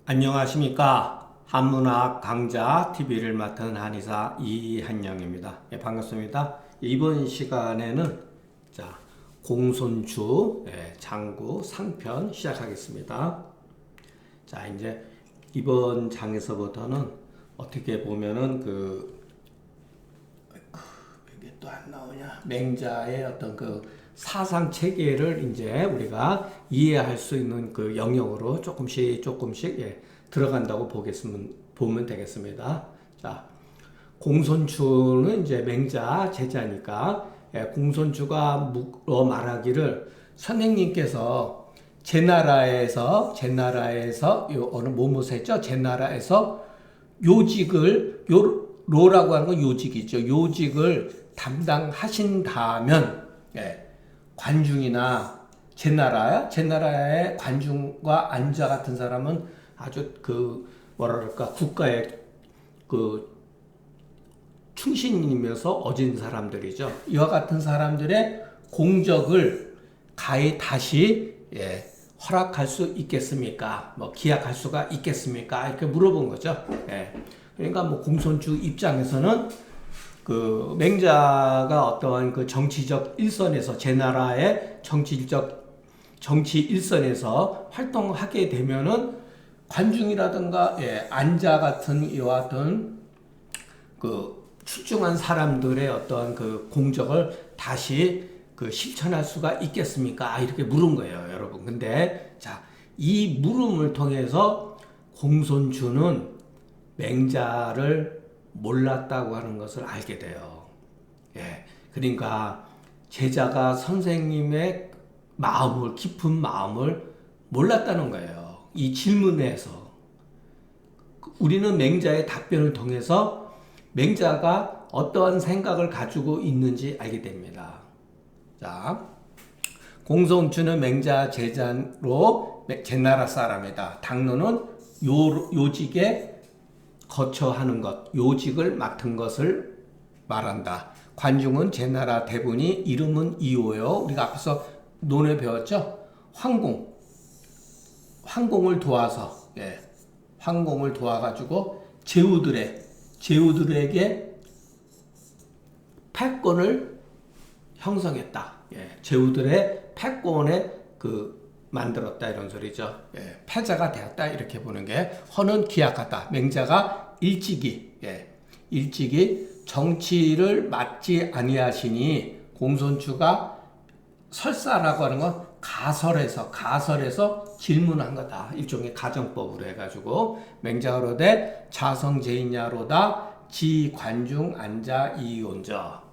안녕하십니까. 한문학 강좌 TV를 맡은 한의사 이한영입니다. 예, 반갑습니다. 이번 시간에는 공손주 장구 상편 시작하겠습니다. 자, 이제 이번 장에서부터는 어떻게 보면은 이게 또 안 나오냐? 맹자의 어떤 사상 체계를 이제 우리가 이해할 수 있는 영역으로 조금씩 들어간다고 보면 되겠습니다. 자, 공손주는 이제 맹자 제자니까 공손주가 말하기를 선생님께서 제나라에서 어느 뭐뭐서 했죠? 제나라에서 요직을 로라고 하는 건 요직이죠. 요직을 담당하신다면 관중이나 제나라의 관중과 안자 같은 사람은 아주 국가의 충신이면서 어진 사람들이죠. 이와 같은 사람들의 공적을 가히 다시 허락할 수 있겠습니까? 기약할 수가 있겠습니까? 이렇게 물어본 거죠. 그러니까 공손주 입장에서는 맹자가 어떠한 정치적 일선에서 제나라의 정치 일선에서 활동하게 되면은 관중이라든가 안자 같은 이와 같은 출중한 사람들의 어떠한 공적을 다시 실천할 수가 있겠습니까? 이렇게 물은 거예요, 여러분. 근데 이 물음을 통해서 공손주는 맹자를 몰랐다고 하는 것을 알게 돼요. 그러니까 제자가 선생님의 깊은 마음을 몰랐다는 거예요. 이 질문에서 우리는 맹자의 답변을 통해서 맹자가 어떠한 생각을 가지고 있는지 알게 됩니다. 자, 공손주는 맹자 제자로 제나라 사람이다. 당노는 요직에 거처하는 것, 요직을 맡은 것을 말한다. 관중은 제나라 대군이 이름은 이오요. 우리가 앞에서 논에 배웠죠? 황공을 도와서, 황공을 도와가지고 제후들에게 패권을 형성했다. 제후들의 패권에 만들었다 이런 소리죠. 패자가 되었다 이렇게 보는 게 허는 기약하다. 맹자가 일찍이 정치를 맡지 아니하시니 공손주가 설사라고 하는 건 가설에서 질문한 거다. 일종의 가정법으로 해가지고 맹자가 그러되 자성제인야로다 지관중 안자 이온저.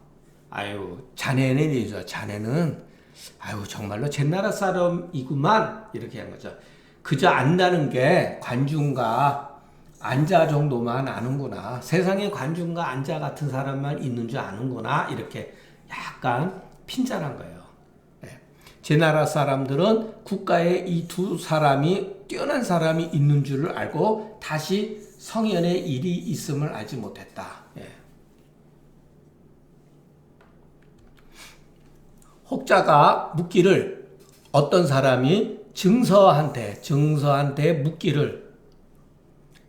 자네는 정말로 제나라 사람이구만 이렇게 한 거죠. 그저 안다는 게 관중과 안자 정도만 아는구나. 세상에 관중과 안자 같은 사람만 있는 줄 아는구나. 이렇게 약간 핀잔한 거예요. 제나라 사람들은 국가에 이 두 사람이 뛰어난 사람이 있는 줄을 알고 다시 성현의 일이 있음을 알지 못했다. 혹자가 묻기를 어떤 사람이 증서한테 묻기를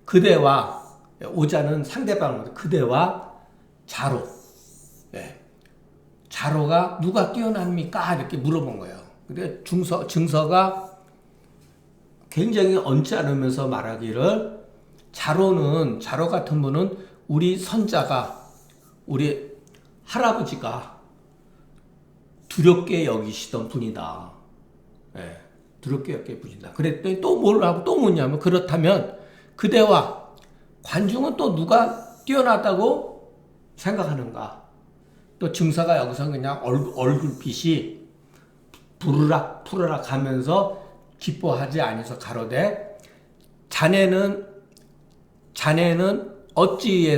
그대와 오자는 상대방을 그대와 자로 자로가 누가 뛰어납니까? 이렇게 물어본 거예요. 근데 증서가 굉장히 언짢으면서 말하기를 자로 같은 분은 우리 선자가 우리 할아버지가 두렵게 여기시던 분이다. 두렵게 여기시던 분이다. 그랬더니 또 뭘 하고 또 뭐냐면 그렇다면 그대와 관중은 또 누가 뛰어나다고 생각하는가? 또 증서가 여기서 그냥 얼굴빛이 푸르락 하면서 기뻐하지 않아서 가로되 자네는 어찌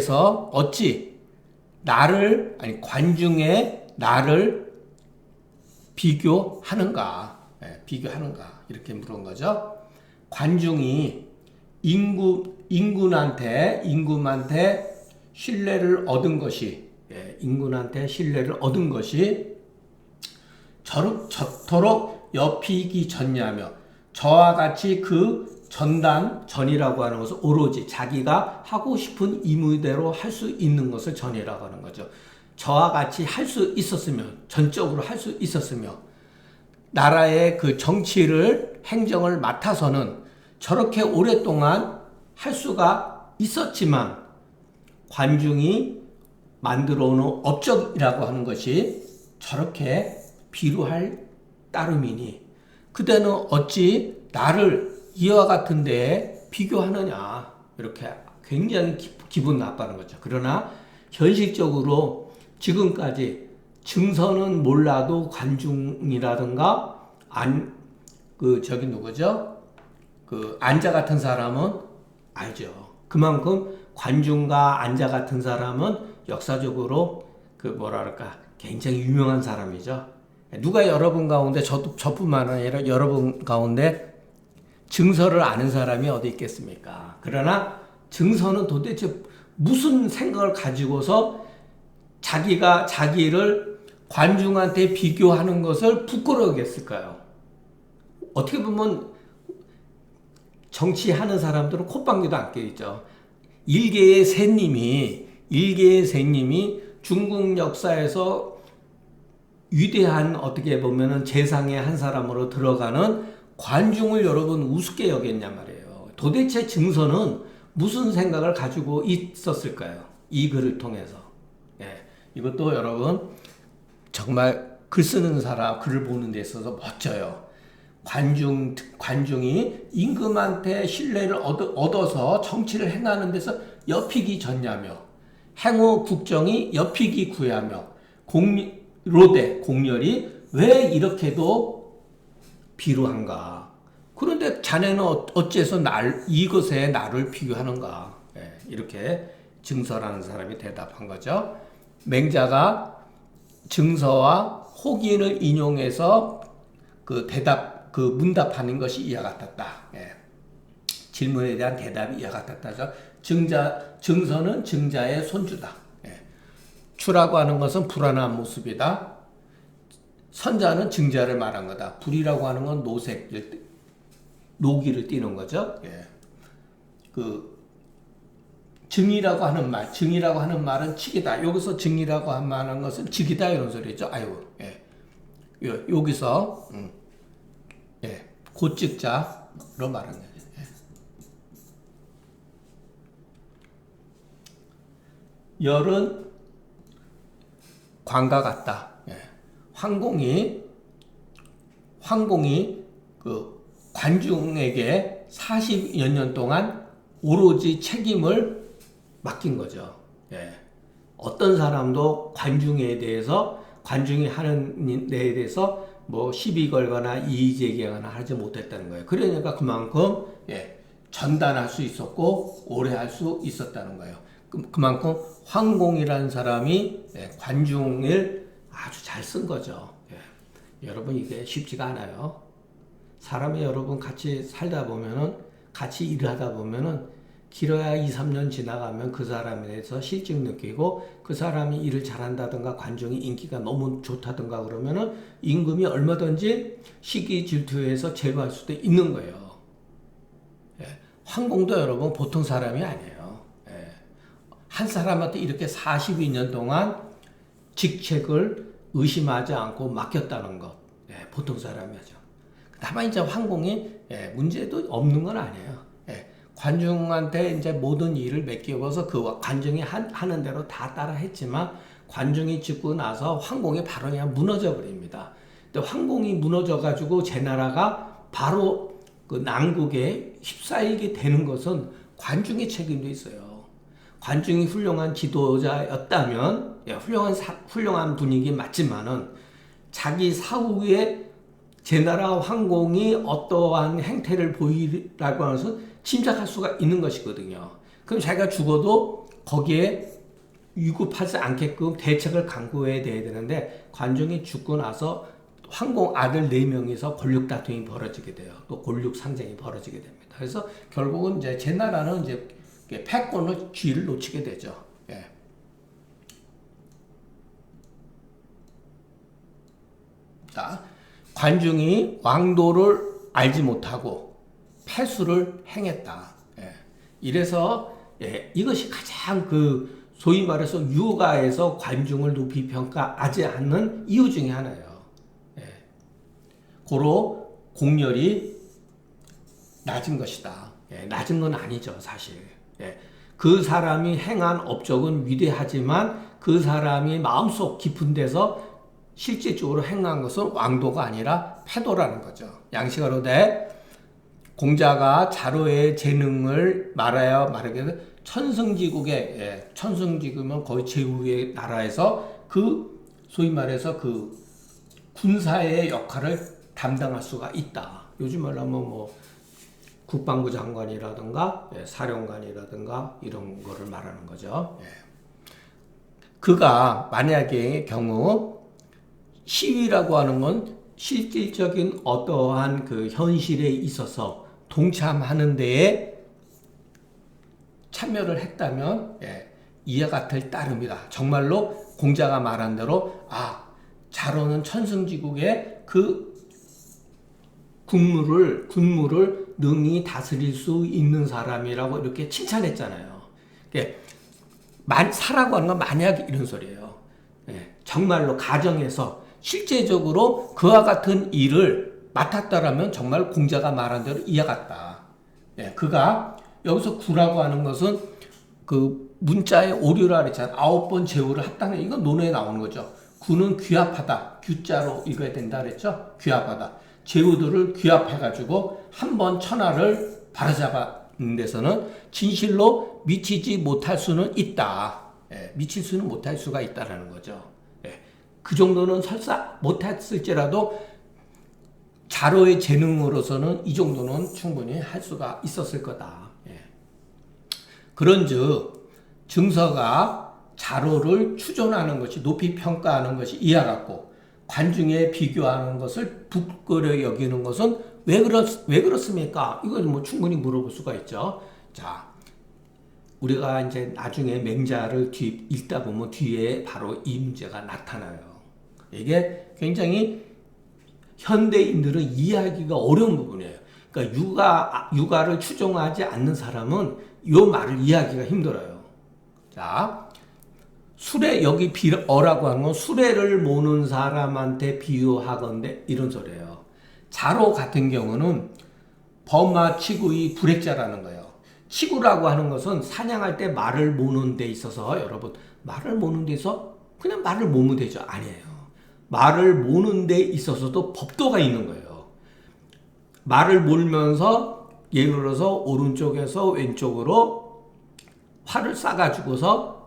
관중의 나를 비교하는가 이렇게 물은 거죠. 관중이 임금한테 신뢰를 얻은 것이 저토록 엽히기 졌냐며 저와 같이 그 전이라고 하는 것은 오로지 자기가 하고 싶은 임의대로 할 수 있는 것을 전이라고 하는 거죠. 저와 같이 할 수 있었으면, 전적으로 할 수 있었으며, 나라의 그 정치를, 행정을 맡아서는 저렇게 오랫동안 할 수가 있었지만, 관중이 만들어 오는 업적이라고 하는 것이 저렇게 비루할 따름이니, 그대는 어찌 나를 이와 같은 데에 비교하느냐, 이렇게 굉장히 기분 나빠하는 거죠. 그러나 현실적으로 지금까지 증서는 몰라도 관중이라든가 누구죠? 그 안자 같은 사람은 알죠. 그만큼 관중과 안자 같은 사람은 역사적으로 굉장히 유명한 사람이죠. 누가 여러분 가운데 저뿐만 아니라 여러분 가운데 증서를 아는 사람이 어디 있겠습니까? 그러나 증서는 도대체 무슨 생각을 가지고서 자기가 자기를 관중한테 비교하는 것을 부끄러워했을까요? 어떻게 보면 정치하는 사람들은 콧방귀도 안 뀌죠. 일개의 새님이 중국 역사에서 위대한 어떻게 보면은 재상의 한 사람으로 들어가는 관중을 여러분 우습게 여겼냔 말이에요. 도대체 증서는 무슨 생각을 가지고 있었을까요? 이 글을 통해서. 이것도 여러분 정말 글 쓰는 사람, 글을 보는 데 있어서 멋져요. 관중이 임금한테 신뢰를 얻어서 정치를 행하는 데서 엽익이 졌냐며, 행후 국정이 엽익이 구하며, 공렬이 왜 이렇게도 비루한가? 그런데 자네는 어째서 이것에 나를 비교하는가? 이렇게 증서라는 사람이 대답한 거죠. 맹자가 증서와 혹인을 인용해서 문답하는 것이 이와 같았다. 질문에 대한 대답이 이와 같았다죠. 증서는 증자의 손주다. 추라고 하는 것은 불안한 모습이다. 선자는 증자를 말한 거다. 불이라고 하는 건 노기를 띠는 거죠. 증이라고 하는 말은 칙이다. 여기서 증이라고 하는 것은 직이다 이런 소리죠. 여기서 고직자로 말하는 거예요. 열은 광과 같다. 황공이 그 관중에게 40여 년 동안 오로지 책임을 맡긴 거죠. 어떤 사람도 관중이 하는 데에 대해서 시비 걸거나 이의 제기하거나 하지 못했다는 거예요. 그러니까 그만큼 전단할 수 있었고 오래 할 수 있었다는 거예요. 그만큼 황공이라는 사람이 관중을 아주 잘 쓴 거죠. 여러분 이게 쉽지가 않아요. 사람이 여러분 같이 살다 보면은, 같이 일을 하다 보면은 길어야 2, 3년 지나가면 그 사람에 대해서 실증 느끼고, 그 사람이 일을 잘한다든가 관중이 인기가 너무 좋다든가 그러면은 임금이 얼마든지 시기 질투해서 제거할 수도 있는 거예요. 황공도 여러분 보통 사람이 아니에요. 한 사람한테 이렇게 42년 동안 직책을 의심하지 않고 맡겼다는 것, 보통 사람이 하죠. 다만 이제 황공이 문제도 없는 건 아니에요. 관중한테 이제 모든 일을 맡기고서 그 관중이 하는 대로 다 따라 했지만, 관중이 죽고 나서 황공이 바로 그냥 무너져 버립니다. 근데 황공이 무너져 가지고 제 나라가 바로 그 난국에 휩싸이게 되는 것은 관중의 책임도 있어요. 관중이 훌륭한 지도자였다면, 훌륭한 분위기 맞지만은, 자기 사후에 제나라 황공이 어떠한 행태를 보이라고 하는 것은 짐작할 수가 있는 것이거든요. 그럼 자기가 죽어도 거기에 위급하지 않게끔 대책을 강구해야 되는데, 관중이 죽고 나서 황공 아들 4명이서 권력 다툼이 벌어지게 돼요. 또 권력 상쟁이 벌어지게 됩니다. 그래서 결국은 이제 제나라는 이제 패권을 쥐를 놓치게 되죠. 자, 관중이 왕도를 알지 못하고 해수를 행했다. 예. 이래서 이것이 가장 그 소위 말해서 육아에서 관중을 높이 평가하지 않는 이유 중에 하나예요. 고로 공열이 낮은 것이다. 낮은 건 아니죠, 사실. 그 사람이 행한 업적은 위대하지만 그 사람이 마음속 깊은 데서 실질적으로 행한 것은 왕도가 아니라 패도라는 거죠. 양식하로되 공자가 자로의 재능을 말하게 천승지국의 천승지국은 거의 제후의 나라에서 그 소위 말해서 그 군사의 역할을 담당할 수가 있다. 요즘 말로 하면 뭐 국방부 장관이라든가 사령관이라든가 이런 거를 말하는 거죠. 그가 만약의 경우 시위라고 하는 건 실질적인 어떠한 그 현실에 있어서 동참하는 데에 참여를 했다면 이와 같을 따름이다. 정말로 공자가 말한 대로 자로는 천승지국의 그 군무를 능히 다스릴 수 있는 사람이라고 이렇게 칭찬했잖아요. 사라고 하는 건 만약 이런 소리예요. 정말로 가정에서 실제적으로 그와 같은 일을 맡았다라면 정말 공자가 말한 대로 이와 같다. 그가 여기서 구라고 하는 것은 그 문자의 오류라 그랬잖아요. 9번 제후를 합당해. 이건 논어에 나오는 거죠. 구는 귀합하다. 규자로 읽어야 된다 그랬죠. 귀합하다. 제후들을 귀합해가지고 한 번 천하를 바로잡는 데서는 진실로 미치지 못할 수는 있다. 미칠 수는 못할 수가 있다라는 거죠. 그 정도는 설사 못했을지라도 자로의 재능으로서는 이 정도는 충분히 할 수가 있었을 거다. 그런즉 증서가 자로를 추존하는 것이 높이 평가하는 것이 이와 같고 관중에 비교하는 것을 부끄러 여기는 것은 왜 그렇습니까? 이건 뭐 충분히 물어볼 수가 있죠. 자, 우리가 이제 나중에 맹자를 읽다 보면 뒤에 바로 이 문제가 나타나요. 이게 굉장히 현대인들은 이해하기가 어려운 부분이에요. 그러니까 육아를 추종하지 않는 사람은 이 말을 이해하기가 힘들어요. 자, 여기 어라고 하는 건 수레를 모는 사람한테 비유하건대 이런 소리예요. 자로 같은 경우는 범마 치구의 불액자라는 거예요. 치구라고 하는 것은 사냥할 때 말을 모는 데 있어서 여러분 말을 모는 데 있어 그냥 말을 모으면 되죠. 아니에요. 말을 모는 데 있어서도 법도가 있는 거예요. 말을 몰면서 예를 들어서 오른쪽에서 왼쪽으로 활을 쏴가지고서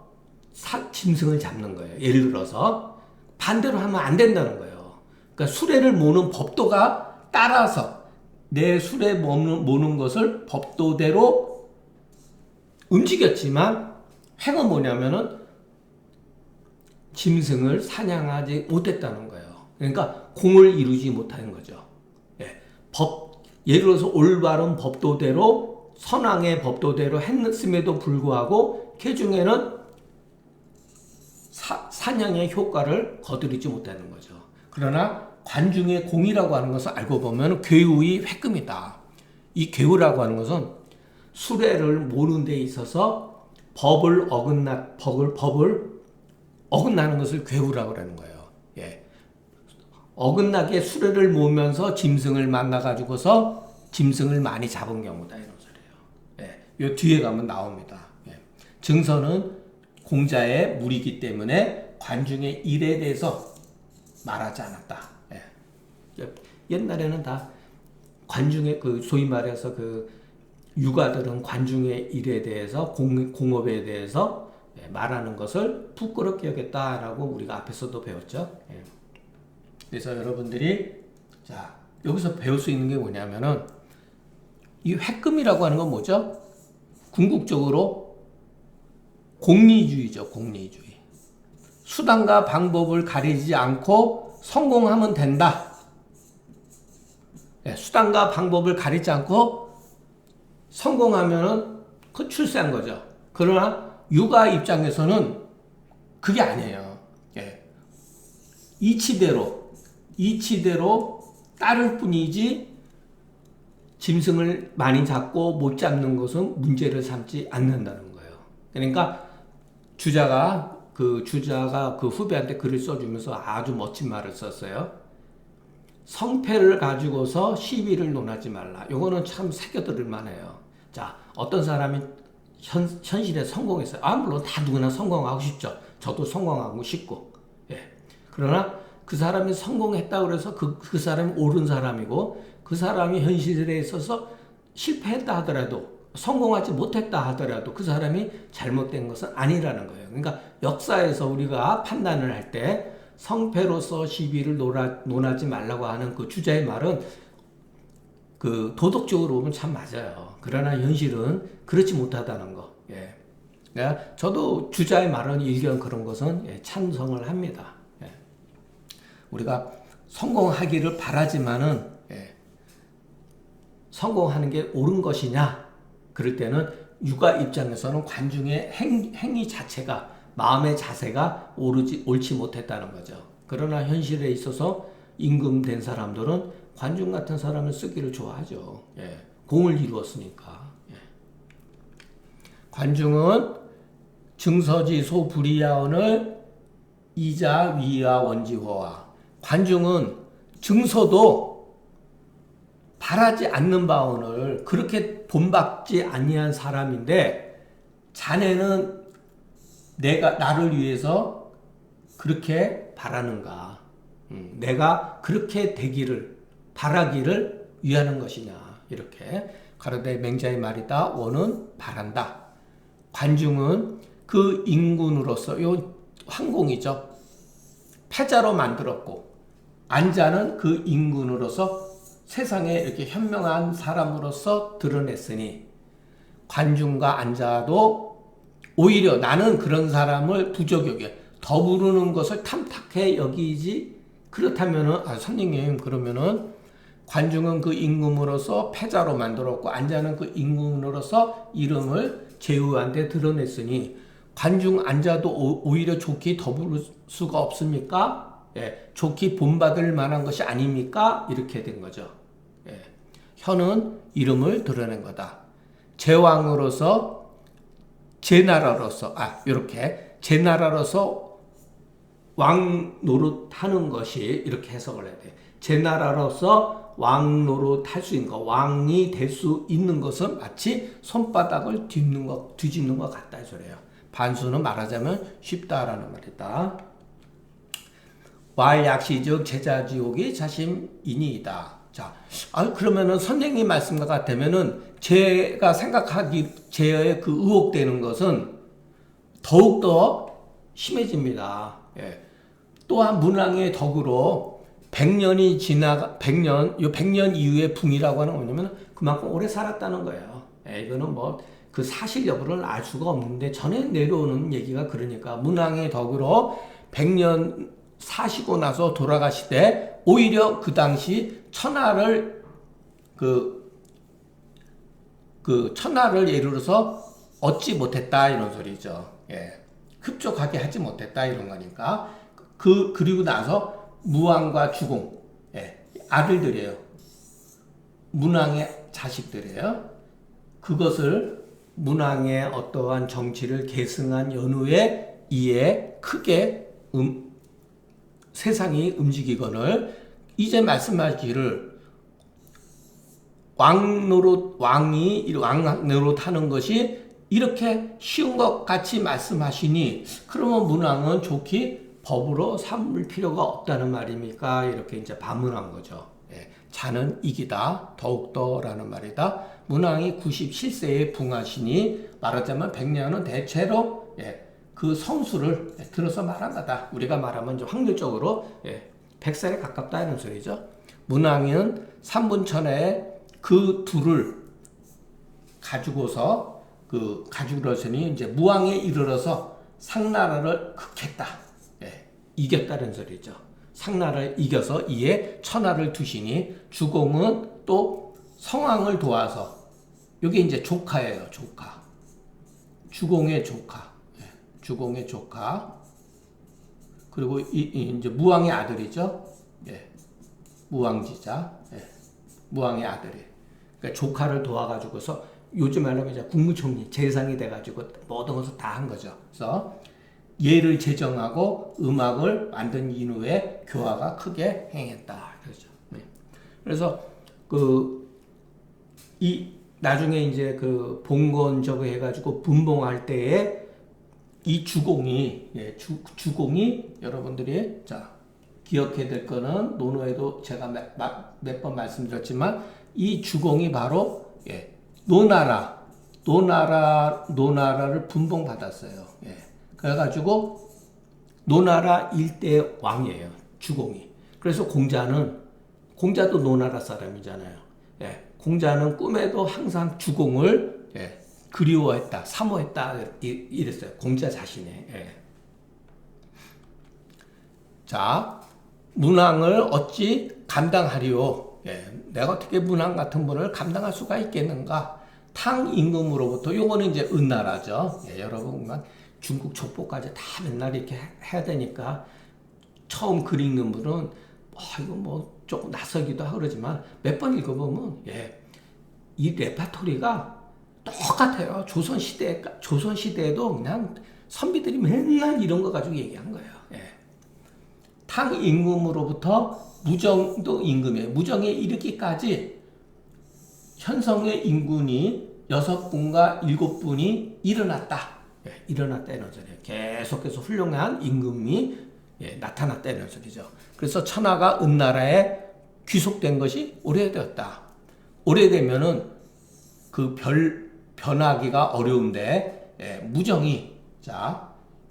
짐승을 잡는 거예요. 예를 들어서 반대로 하면 안 된다는 거예요. 그러니까 수레를 모는 법도가 따라서 내 수레 모는 것을 법도대로 움직였지만 획은 뭐냐면은 짐승을 사냥하지 못했다는 거예요. 그러니까 공을 이루지 못하는 거죠. 예를 들어서 올바른 법도대로 선왕의 법도대로 했음에도 불구하고 개중에는 사냥의 효과를 거두지 못하는 거죠. 그러나 관중의 공이라고 하는 것을 알고 보면 괴우의 획금이다. 이 괴우라고 하는 것은 수레를 모는 데 있어서 법을 어긋나는 것을 괴우라고 하는 거예요. 어긋나게 수레를 모으면서 짐승을 만나가지고서 짐승을 많이 잡은 경우다. 이런 소리예요. 요 뒤에 가면 나옵니다. 증서는 공자의 물이기 때문에 관중의 일에 대해서 말하지 않았다. 옛날에는 다 관중의 소위 말해서 육아들은 관중의 일에 대해서 공업에 대해서 말하는 것을 부끄럽게 여겼다라고 우리가 앞에서도 배웠죠. 그래서 여러분들이 여기서 배울 수 있는 게 뭐냐면은 이 획금이라고 하는 건 뭐죠? 궁극적으로 공리주의죠. 공리주의. 수단과 방법을 가리지 않고 성공하면 된다. 수단과 방법을 가리지 않고 성공하면은 그 출세한 거죠. 그러나 육아 입장에서는 그게 아니에요. 이치대로 따를 뿐이지 짐승을 많이 잡고 못 잡는 것은 문제를 삼지 않는다는 거예요. 그러니까 주자가 그 후배한테 글을 써주면서 아주 멋진 말을 썼어요. 성패를 가지고서 시비를 논하지 말라. 요거는 참 새겨들을 만해요. 자, 어떤 사람이 현실에 성공했어요. 물론 다 누구나 성공하고 싶죠. 저도 성공하고 싶고. 예. 그러나 그 사람이 성공했다고 그래서 그 사람이 옳은 사람이고, 그 사람이 현실에 있어서 실패했다 하더라도, 성공하지 못했다 하더라도 그 사람이 잘못된 것은 아니라는 거예요. 그러니까 역사에서 우리가 판단을 할 때 성패로서 시비를 논하지 말라고 하는 그 주자의 말은 그 도덕적으로 보면 참 맞아요. 그러나 현실은 그렇지 못하다는 거. 예. 저도 주자의 말은 일견 그런 것은 찬성을 합니다. 예. 우리가 성공하기를 바라지만은 성공하는 게 옳은 것이냐? 그럴 때는 육아 입장에서는 관중의 행위 자체가, 마음의 자세가 옳지 못했다는 거죠. 그러나 현실에 있어서 임금된 사람들은 관중 같은 사람을 쓰기를 좋아하죠. 예. 공을 이루었으니까. 예. 관중은 증서지 소불이야언을 이자 위와 원지호와, 관중은 증서도 바라지 않는 바언을 그렇게 본받지 아니한 사람인데, 자네는 나를 위해서 그렇게 바라는가? 내가 그렇게 되기를 바라기를 위하는 것이냐? 이렇게 가로되 맹자의 말이다. 원은 바란다. 관중은 그 인군으로서, 요 황공이죠. 패자로 만들었고, 안자는 그 인군으로서 세상에 이렇게 현명한 사람으로서 드러냈으니, 관중과 안자도 오히려 나는 그런 사람을 부적격해 더 부르는 것을 탐탁해 여기지. 그렇다면은 선생님, 그러면은 관중은 그 임금으로서 패자로 만들었고 안자는 그 임금으로서 이름을 제후한테 드러냈으니 관중 안자도 오히려 좋게 더 부를 수가 없습니까? 예, 좋게 본받을 만한 것이 아닙니까? 이렇게 된 거죠. 예, 혀는 이름을 드러낸 거다. 제왕으로서 제 나라로서 이렇게 제 나라로서 왕 노릇하는 것이, 이렇게 해석을 해야 돼. 제 나라로서 왕 노릇할 수 있는 것, 왕이 될 수 있는 것은 마치 손바닥을 뒤집는 것 같다 이 소리예요. 반수는 말하자면 쉽다라는 말이다. 왈약시즉 제자지옥이 자심이니이다. 자, 그러면은 선생님 말씀과 같으면은 제가 생각하기, 제의 그 의혹되는 것은 더욱더 심해집니다. 예. 또한 문왕의 덕으로 100년 이후의 붕이라고 하는 건 뭐냐면 그만큼 오래 살았다는 거예요. 예, 이거는 뭐 그 사실 여부를 알 수가 없는데 전에 내려오는 얘기가 그러니까 문왕의 덕으로 100년 사시고 나서 돌아가시되 오히려 그 당시 천하를 천하를 예를 들어서 얻지 못했다 이런 소리죠. 예. 흡족하게 하지 못했다 이런 거니까. 그리고 나서 무왕과 주공, 아들들이에요. 문왕의 자식들이에요. 그것을 문왕의 어떠한 정치를 계승한 연후에 이에 크게 세상이 움직이거늘 이제 말씀하기를 왕 노릇 하는 것이 이렇게 쉬운 것 같이 말씀하시니 그러면 문왕은 좋게 법으로 삼을 필요가 없다는 말입니까? 이렇게 이제 반문한 거죠. 자는 이기다 더욱더라는 말이다. 문왕이 97세에 붕하시니 말하자면 100년은 대체로 그 성수를 들어서 말한 거다. 우리가 말하면 좀 확률적으로 100살에 가깝다 이런 소리죠. 문왕은 3분천에 그 둘을 가지고서 가지고서니 이제 무왕에 이르러서 상나라를 극했다. 이겼다는 소리죠. 상나라를 이겨서 이에 천하를 두시니 주공은 또 성왕을 도와서 이게 이제 조카예요. 조카. 주공의 조카. 주공의 조카. 그리고 이제 무왕의 아들이죠. 무왕지자. 무왕의 아들이. 그러니까 조카를 도와가지고서 요즘 말하면 이제 국무총리 재상이 돼가지고 모든 것을 다 한 거죠. 그래서 예를 제정하고 음악을 만든 이후에 교화가 크게 행했다. 그렇죠. 네. 그래서 나중에 이제 봉건 저거 해가지고 분봉할 때에 이 주공이, 주공이 여러분들이 기억해야 될 거는 노노에도 제가 몇 번 말씀드렸지만 이 주공이 바로 노나라를 분봉받았어요. 그래가지고 노나라 일대 왕이에요. 주공이. 그래서 공자도 노나라 사람이잖아요. 공자는 꿈에도 항상 주공을 그리워했다, 사모했다 이랬어요. 공자 자신이. 자, 문왕을 어찌 감당하리오? 내가 어떻게 문왕 같은 분을 감당할 수가 있겠는가? 탕 임금으로부터 요거는 이제 은나라죠. 여러분 중국 족보까지 다 맨날 이렇게 해야 되니까 처음 글 읽는 분은 이거 뭐 조금 낯설기도 하고 그러지만 몇 번 읽어보면 이 레파토리가 똑같아요. 조선시대에도 그냥 선비들이 맨날 이런 거 가지고 얘기한 거예요. 탕 임금으로부터 무정도 임금이에요. 무정에 이르기까지 현성의 임금이 6분과 7분이 일어났다. 일어났다는 소리예요. 계속해서 훌륭한 임금이 나타났다는 소리죠. 그래서 천하가 은나라에 귀속된 것이 오래되었다. 오래되면은 변하기가 어려운데 무정이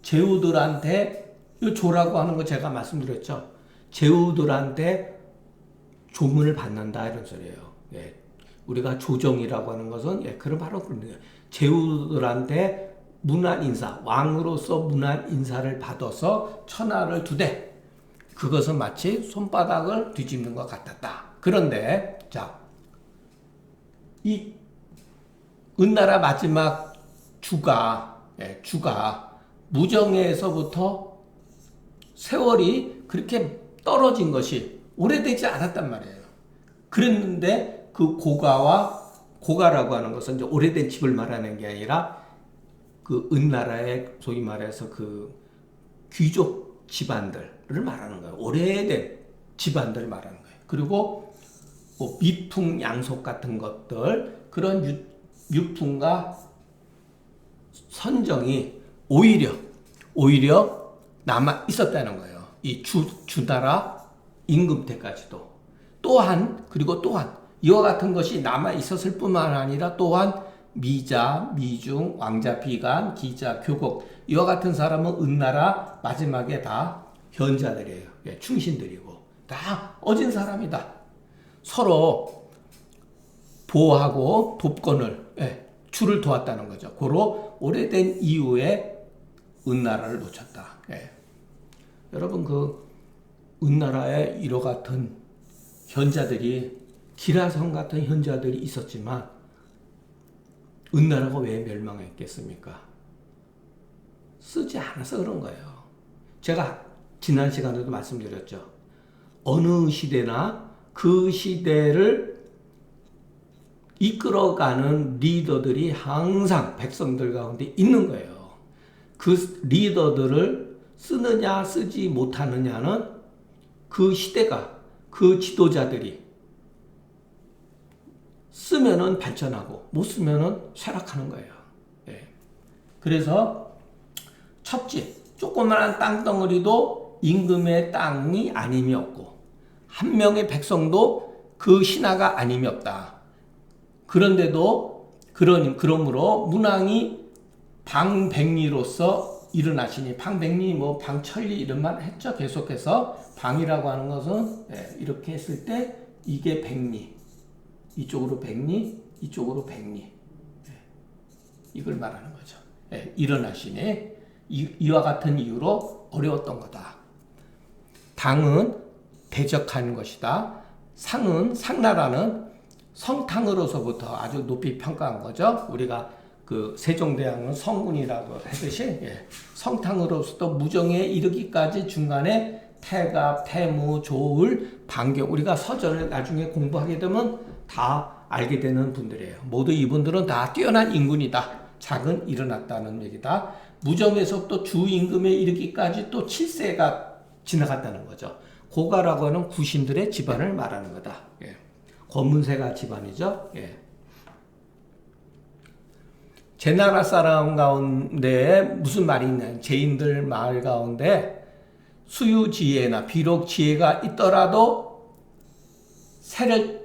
제후들한테 이 조라고 하는 거 제가 말씀드렸죠. 제후들한테 조문을 받는다 이런 소리예요. 우리가 조정이라고 하는 것은 그런 바로 그런 거예요. 제후들한테 문안 인사, 왕으로서 문안 인사를 받아서 천하를 두되 그것은 마치 손바닥을 뒤집는 것 같았다. 그런데 이 은나라 마지막 주가 무정에서부터 세월이 그렇게 떨어진 것이 오래되지 않았단 말이에요. 그랬는데 그 고가라고 하는 것은 이제 오래된 집을 말하는 게 아니라 은나라의 소위 말해서 귀족 집안들을 말하는 거예요. 오래된 집안들을 말하는 거예요. 그리고 뭐 미풍 양속 같은 것들 그런 유풍과 선정이 오히려 남아 있었다는 거예요. 이 주나라 임금 때까지도 그리고 또한 이와 같은 것이 남아 있었을 뿐만 아니라 또한 미자, 미중, 왕자, 비간, 기자, 교곡 이와 같은 사람은 은나라 마지막에 다 현자들이에요. 충신들이고 다 어진 사람이다. 서로 보호하고 돕건을 주를 도왔다는 거죠. 고로 오래된 이후에 은나라를 놓쳤다. 여러분 은나라에 이와 같은 현자들이 기라성 같은 현자들이 있었지만 은나라가 왜 멸망했겠습니까? 쓰지 않아서 그런 거예요. 제가 지난 시간에도 말씀드렸죠. 어느 시대나 그 시대를 이끌어가는 리더들이 항상 백성들 가운데 있는 거예요. 그 리더들을 쓰느냐 쓰지 못하느냐는 그 시대가 그 지도자들이 쓰면은 발전하고 못 쓰면은 쇠락하는 거예요. 그래서 첩지 조그마한 땅덩어리도 임금의 땅이 아님이 없고 한 명의 백성도 그 신하가 아님이 없다. 그런데도 그러므로 문왕이 방백리로서 일어나시니 방백리 방천리 이런 말 했죠. 계속해서 방이라고 하는 것은 이렇게 했을 때 이게 백리 이쪽으로 백리 이쪽으로 백리 이걸 말하는 거죠. 일어나시니 이와 같은 이유로 어려웠던 거다. 당은 대적한 것이다. 상나라는 성탕으로서부터 아주 높이 평가한 거죠. 우리가 세종대왕은 성군이라고 하듯이 성탕으로부터 무정에 이르기까지 중간에 태갑, 태무, 조울, 반경 우리가 서전을 나중에 공부하게 되면 다 알게 되는 분들이에요. 모두 이분들은 다 뛰어난 인군이다. 작은 일어났다는 얘기다. 무정에서부터 주임금에 이르기까지 또 7세가 지나갔다는 거죠. 고가라고 하는 구신들의 집안을 말하는 거다. 예. 권문세가 집안이죠. 예. 제 나라 사람 가운데 무슨 말이 있냐. 제인들 마을 가운데 수유지혜나 비록 지혜가 있더라도 새를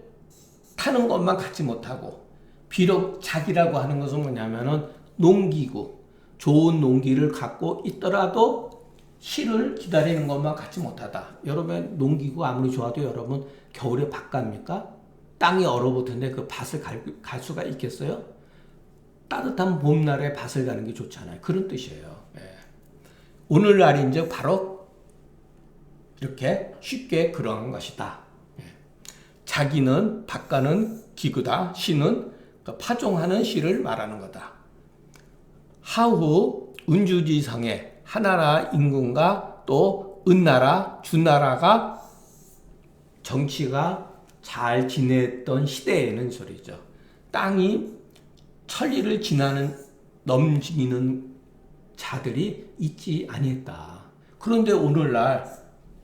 타는 것만 갖지 못하고 비록 자기라고 하는 것은 뭐냐면은 농기구, 좋은 농기를 갖고 있더라도 실을 기다리는 것만 갖지 못하다. 여러분 농기구 아무리 좋아도 여러분 겨울에 밭 갑니까? 땅이 얼어붙은데 그 밭을 갈 수가 있겠어요? 따뜻한 봄날에 밭을 가는 게 좋잖아요. 그런 뜻이에요. 예. 오늘날이 이제 바로 이렇게 쉽게 그러한 것이다. 예. 자기는 밭 가는 기구다. 시는 파종하는 시를 말하는 거다. 하후 은주지성에 하나라 인군과 또 은나라, 주나라가 정치가 잘 지냈던 시대에는 소리죠. 땅이 천리를 넘기는 자들이 있지 아니했다. 그런데 오늘날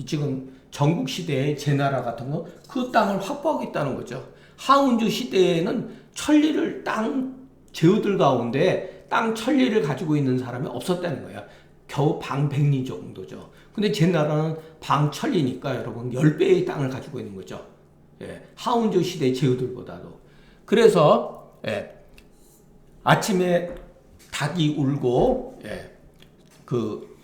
지금 전국 시대의 제나라 같은 거 그 땅을 확보하고 있다는 거죠. 하운주 시대에는 천리를 땅 제후들 가운데 땅 천리를 가지고 있는 사람이 없었다는 거야. 겨우 방 100리 정도죠. 근데 제나라는 방 천리니까 여러분 10배의 땅을 가지고 있는 거죠. 예, 하운주 시대 제후들보다도. 그래서 아침에 닭이 울고 그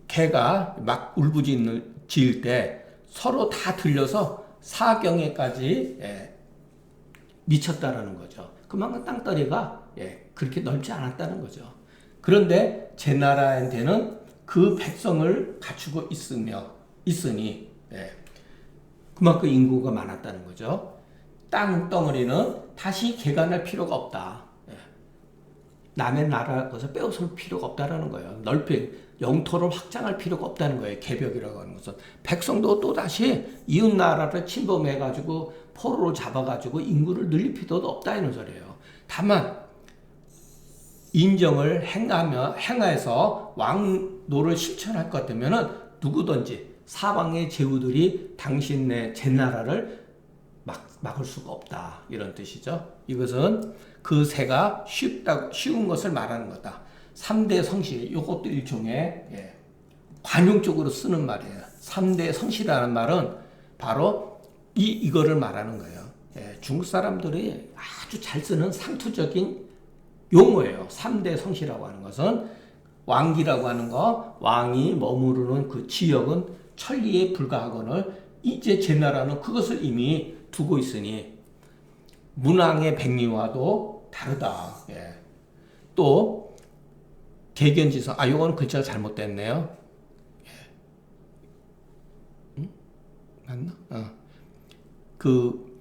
개가 막 울부짖을 때 서로 다 들려서 사경에까지 미쳤다라는 거죠. 그만큼 땅덩이가 그렇게 넓지 않았다는 거죠. 그런데 제나라한테는 그 백성을 갖추고 있으니 그만큼 인구가 많았다는 거죠. 땅덩어리는 다시 개간할 필요가 없다. 남의 나라 것을 빼앗을 필요가 없다는 거예요. 영토를 확장할 필요가 없다는 거예요. 개벽이라고 하는 것은. 백성도 또다시 이웃 나라를 침범해가지고 포로로 잡아가지고 인구를 늘릴 필요도 없다 이런 소리예요. 다만 인정을 행하여서 왕노를 실천할 것 같으면은 누구든지 사방의 제후들이 당신네 제나라를 막을 수가 없다 이런 뜻이죠. 이것은 그 새가 쉬운 것을 말하는 거다. 3대 성실 이것도 일종의 관용적으로 쓰는 말이에요. 3대 성실이라는 말은 바로 이거를 말하는 거예요. 중국 사람들이 아주 잘 쓰는 상투적인 용어예요. 3대 성실이라고 하는 것은 왕기라고 하는 거, 왕이 머무르는 그 지역은 천리에 불과하거늘 이제 제나라는 그것을 이미 두고 있으니 문왕의 백리와도 다르다. 또 개견지성, 요거는 글자가 잘못됐네요. 맞나? 그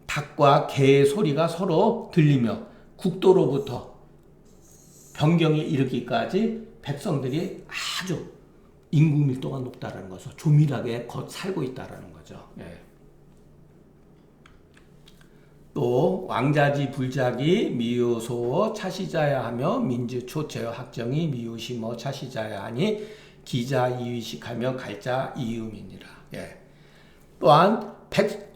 닭과 개의 소리가 서로 들리며 국도로부터 변경에 이르기까지 백성들이 아주 인구 밀도가 높다라는 것을 조밀하게 살고 있다라는 거죠. 또 왕자지 불자기 미유소 차시자야 하며 민주 초체어 학정이 미유시모 차시자야 하니 기자 이위식하며 갈자 이음이니라. 또한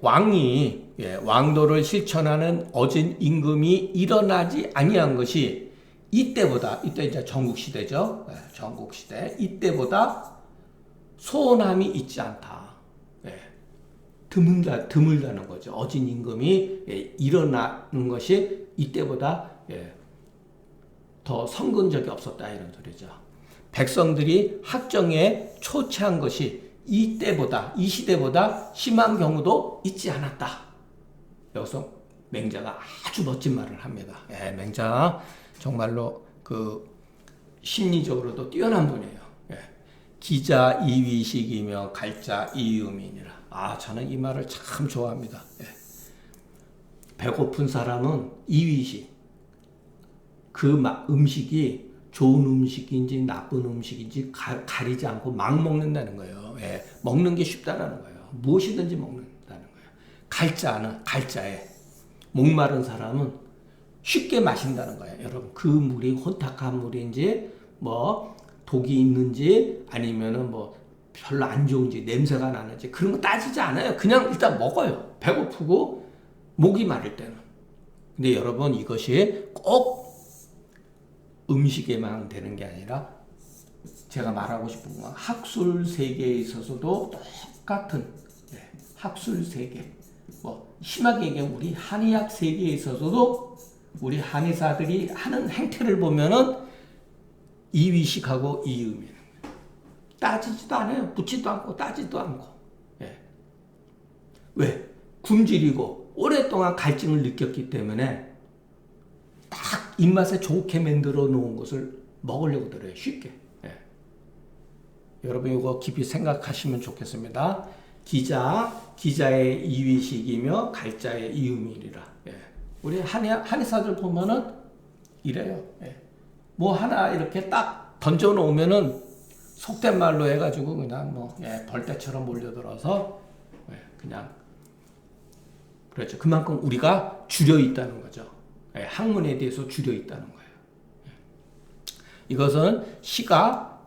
왕이 왕도를 실천하는 어진 임금이 일어나지 아니한 것이 이때보다 이때 이제 전국 시대죠. 전국 시대 이때보다 소원함이 있지 않다. 드물다는 거죠. 어진 임금이 일어나는 것이 이때보다 더 성근적이 없었다 이런 소리죠. 백성들이 학정에 초췌한 것이 이때보다 이 시대보다 심한 경우도 있지 않았다. 여기서 맹자가 아주 멋진 말을 합니다. 맹자 정말로 그 심리적으로도 뛰어난 분이에요. 기자 이위식이며 갈자 이음이니라. 저는 이 말을 참 좋아합니다. 배고픈 사람은 이위식, 그 음식이 좋은 음식인지 나쁜 음식인지 가리지 않고 막 먹는다는 거예요. 먹는 게 쉽다라는 거예요. 무엇이든지 먹는다는 거예요. 갈자는 갈자에 목마른 사람은 쉽게 마신다는 거예요. 여러분, 그 물이 혼탁한 물인지 뭐 독이 있는지 아니면은 뭐 별로 안 좋은지 냄새가 나는지 그런 거 따지지 않아요. 그냥 일단 먹어요. 배고프고 목이 마를 때는. 근데 여러분, 이것이 꼭 음식에만 되는 게 아니라 제가 말하고 싶은 건 학술 세계에 있어서도 똑같은 학술 세계, 뭐 심하게 얘기하면 우리 한의학 세계에 있어서도 우리 한의사들이 하는 행태를 보면은 이위식하고 이음이에요. 따지지도 않아요. 묻지도 않고 따지도 않고. 왜? 굶주리고 오랫동안 갈증을 느꼈기 때문에 딱 입맛에 좋게 만들어 놓은 것을 먹으려고 들어요. 쉽게. 여러분 이거 깊이 생각하시면 좋겠습니다. 기자의 이위식이며 갈자의 이음이리라. 우리 한의사들 보면은 이래요. 뭐 하나 이렇게 딱 던져 놓으면은 속된 말로 해가지고 그냥 뭐 벌떼처럼 몰려들어서 그냥 그렇죠. 그만큼 우리가 줄여 있다는 거죠. 학문에 대해서 줄여 있다는 거예요. 이것은 시가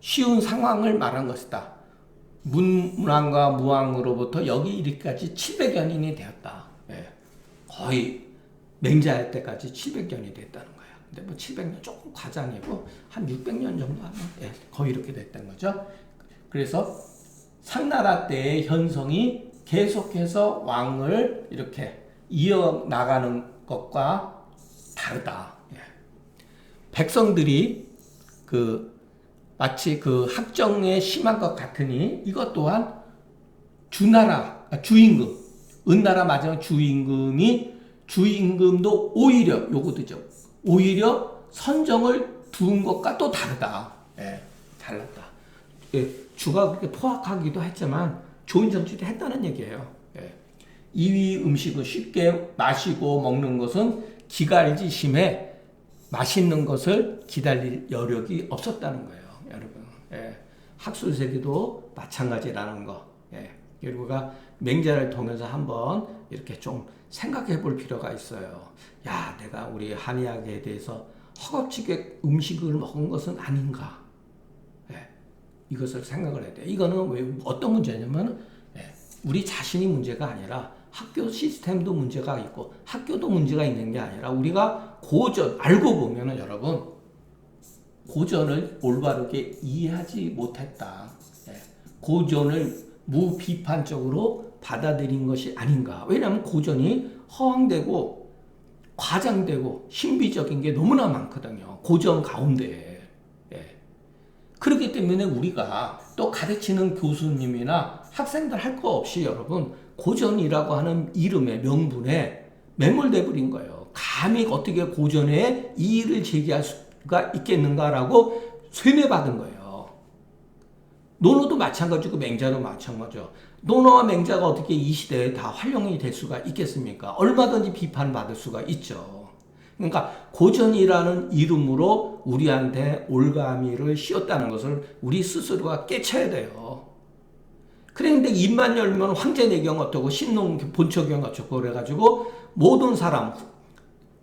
쉬운 상황을 말한 것이다. 문왕과 무왕으로부터 여기 이르기까지 700년이 되었다. 거의 맹자할 때까지 700년이 됐다는 거예요. 근데 뭐 700년 조금 과장이고 한 600년 정도 하면 거의 이렇게 됐다는 거죠. 그래서 상나라 때의 현성이 계속해서 왕을 이렇게 이어나가는 것과 다르다. 백성들이 마치 학정에 심한 것 같으니 이것 또한 주임금, 은나라 마지막 주임금도 오히려 요거도죠. 오히려 선정을 두은 것과 또 다르다. 달랐다. 주가 그렇게 포악하기도 했지만 좋은 정치도 했다는 얘기예요. 이위 음식을 쉽게 마시고 먹는 것은 기갈지심에 맛있는 것을 기다릴 여력이 없었다는 거예요. 여러분, 학술세계도 마찬가지라는 거. 우리가 맹자를 통해서 한번 이렇게 좀 생각해 볼 필요가 있어요. 야, 내가 우리 한의학에 대해서 허겁지겁 음식을 먹은 것은 아닌가. 이것을 생각을 해야 돼. 이거는 왜 어떤 문제냐면 우리 자신이 문제가 아니라 학교 시스템도 문제가 있고 학교도 문제가 있는 게 아니라 우리가 알고 보면은 여러분 고전을 올바르게 이해하지 못했다. 고전을 무비판적으로 받아들인 것이 아닌가. 왜냐하면 고전이 허황되고 과장되고 신비적인 게 너무나 많거든요. 고전 가운데에. 그렇기 때문에 우리가 또 가르치는 교수님이나 학생들 할 거 없이 여러분 고전이라고 하는 이름의 명분에 매몰돼 버린 거예요. 감히 어떻게 고전에 이의를 제기할 수가 있겠는가라고 쇠뇌받은 거예요. 논어도 마찬가지고 맹자도 마찬가지죠. 논어와 맹자가 어떻게 이 시대에 다 활용이 될 수가 있겠습니까? 얼마든지 비판받을 수가 있죠. 그러니까 고전이라는 이름으로 우리한테 올가미를 씌웠다는 것을 우리 스스로가 깨쳐야 돼요. 그런데 입만 열면 황제내경 어떠고 신농 본초경 어쩌고 그래가지고 모든 사람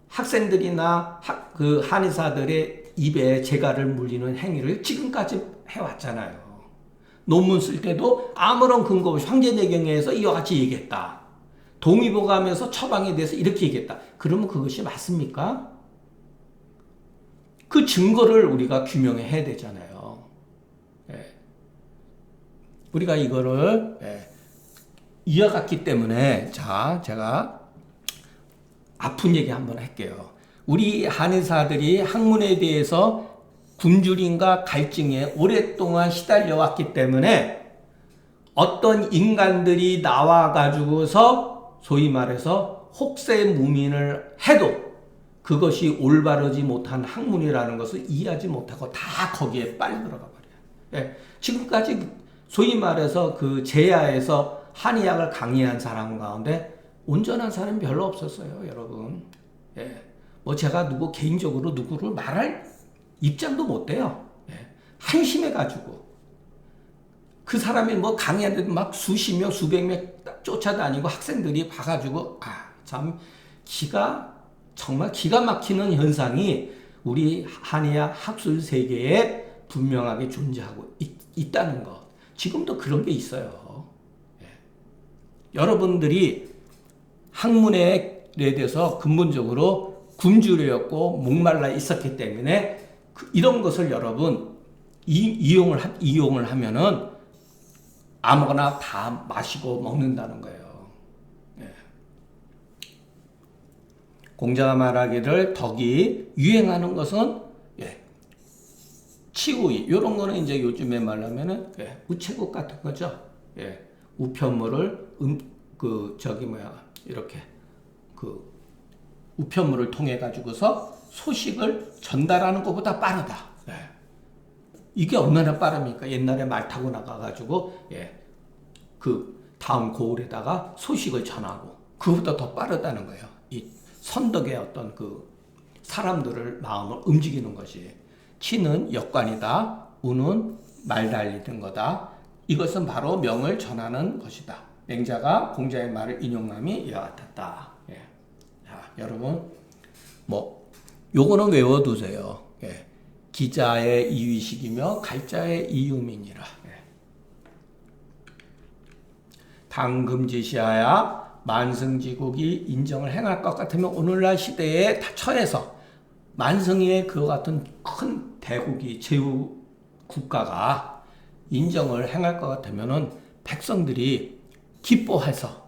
학생들이나 한의사들의 입에 재갈을 물리는 행위를 지금까지 해왔잖아요. 논문 쓸 때도 아무런 근거 없이 황제내경에서 이와 같이 얘기했다. 동의보감에서 처방에 대해서 이렇게 얘기했다. 그러면 그것이 맞습니까? 그 증거를 우리가 규명해야 되잖아요. 우리가 이거를 이어갔기 때문에 자, 제가 아픈 얘기 한번 할게요. 우리 한의사들이 학문에 대해서 굶주림과 갈증에 오랫동안 시달려왔기 때문에 어떤 인간들이 나와가지고서 소위 말해서 혹세무민을 해도 그것이 올바르지 못한 학문이라는 것을 이해하지 못하고 다 거기에 빨리 들어가 버려요. 지금까지 소위 말해서 제야에서 한의학을 강의한 사람 가운데 온전한 사람이 별로 없었어요, 여러분. 뭐 제가 개인적으로 누구를 말할 입장도 못 돼요. 한심해가지고. 그 사람이 뭐 강의하는데 막 수십 명, 수백 명 쫓아다니고 학생들이 봐가지고, 참, 정말 기가 막히는 현상이 우리 한의학 학술 세계에 분명하게 존재하고 있다는 것. 지금도 그런 게 있어요. 예. 여러분들이 학문에 대해서 근본적으로 굶주렸고 목말라 있었기 때문에 이런 것을 여러분 이용을 하면은 아무거나 다 마시고 먹는다는 거예요. 예. 공자가 말하기를 덕이 유행하는 것은 치우이 이런 거는 이제 요즘에 말하면은 우체국 같은 거죠. 우편물을 이렇게 우편물을 통해 가지고서 소식을 전달하는 것보다 빠르다. 이게 얼마나 빠릅니까? 옛날에 말 타고 나가가지고 그 다음 고을에다가 소식을 전하고 그것보다 더 빠르다는 거예요. 이 선덕의 어떤 그 사람들을 마음을 움직이는 것이. 치는 역관이다. 우는 말 달리는 거다. 이것은 바로 명을 전하는 것이다. 맹자가 공자의 말을 인용함이 이와 같았다. 자, 여러분 요거는 외워두세요. 기자의 이위식이며 갈자의 이유민이라. 당금지시하야 만승지국이 인정을 행할 것 같으면 오늘날 시대에 처해서 만성의 그와 같은 큰 대국이 제후 국가가 인정을 행할 것 같으면은 백성들이 기뻐해서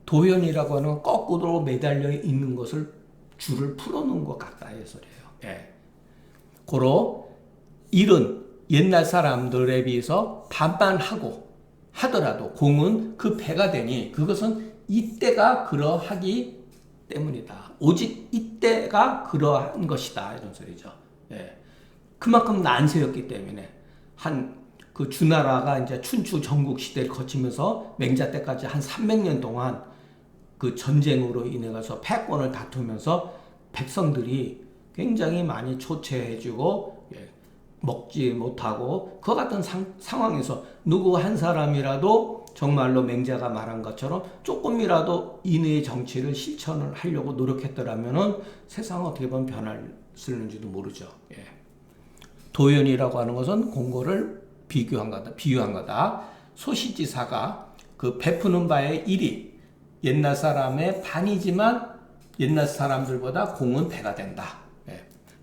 도연이라고 하는 거꾸로 매달려 있는 것을 줄을 풀어놓은 것 같다 이 소리예요. 고로 일은 옛날 사람들에 비해서 반반하고 하더라도 공은 그 배가 되니 그것은 이때가 그러하기 때문이다. 오직 이때가 그러한 것이다. 이런 소리죠. 그만큼 난세였기 때문에 그 주나라가 이제 춘추 전국 시대를 거치면서 맹자 때까지 한 300년 동안 그 전쟁으로 인해 가서 패권을 다투면서 백성들이 굉장히 많이 초췌해지고 먹지 못하고 그 같은 상황에서 누구 한 사람이라도 정말로 맹자가 말한 것처럼 조금이라도 인의 정치를 실천을 하려고 노력했더라면은 세상은 어떻게 보면 변했을는지도 모르죠. 도연이라고 하는 것은 공고를 비유한 거다. 소시지사가 그 베푸는 바의 일이 옛날 사람의 반이지만 옛날 사람들보다 공은 배가 된다.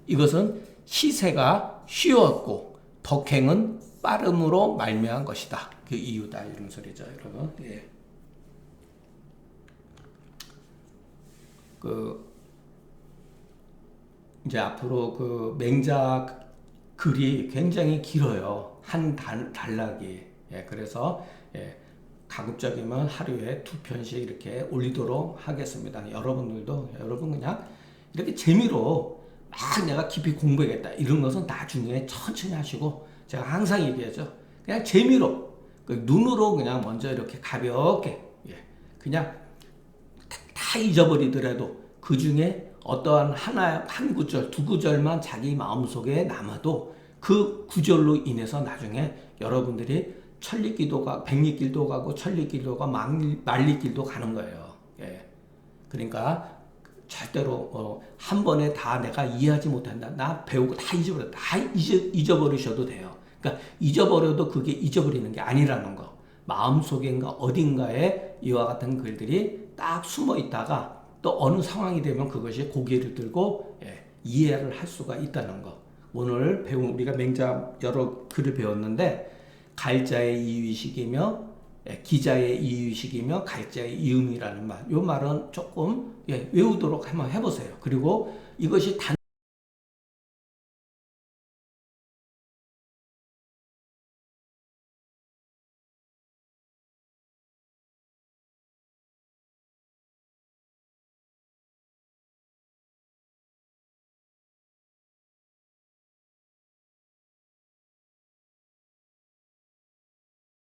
이것은 시세가 쉬웠고 덕행은 빠름으로 말미암은 것이다. 그 이유다 이런 소리죠, 여러분. 이제 앞으로 그 맹자 글이 굉장히 길어요. 한 단락이. 그래서 가급적이면 하루에 2편씩 이렇게 올리도록 하겠습니다. 여러분 그냥 이렇게 재미로 막 내가 깊이 공부해야겠다 이런 것은 나중에 천천히 하시고 제가 항상 얘기하죠. 그냥 재미로 눈으로 그냥 먼저 이렇게 가볍게 그냥 다 잊어버리더라도 그 중에 어떠한 한 구절, 2구절만 자기 마음속에 남아도 그 구절로 인해서 나중에 여러분들이 천리길도 백리길도 가고 천리길도 가고 만리길도 가는 거예요. 그러니까 절대로 한 번에 다 내가 이해하지 못한다. 나 배우고 다 잊어버리셔도 돼요. 그러니까 잊어버려도 그게 잊어버리는 게 아니라는 거. 마음속인가 어딘가에 이와 같은 글들이 딱 숨어 있다가 또 어느 상황이 되면 그것이 고개를 들고 이해를 할 수가 있다는 거. 오늘 우리가 맹자 여러 글을 배웠는데 갈자의 이유식이며 기자의 이유식이며 갈자의 이음이라는 말. 이 말은 조금 외우도록 한번 해보세요. 그리고 이것이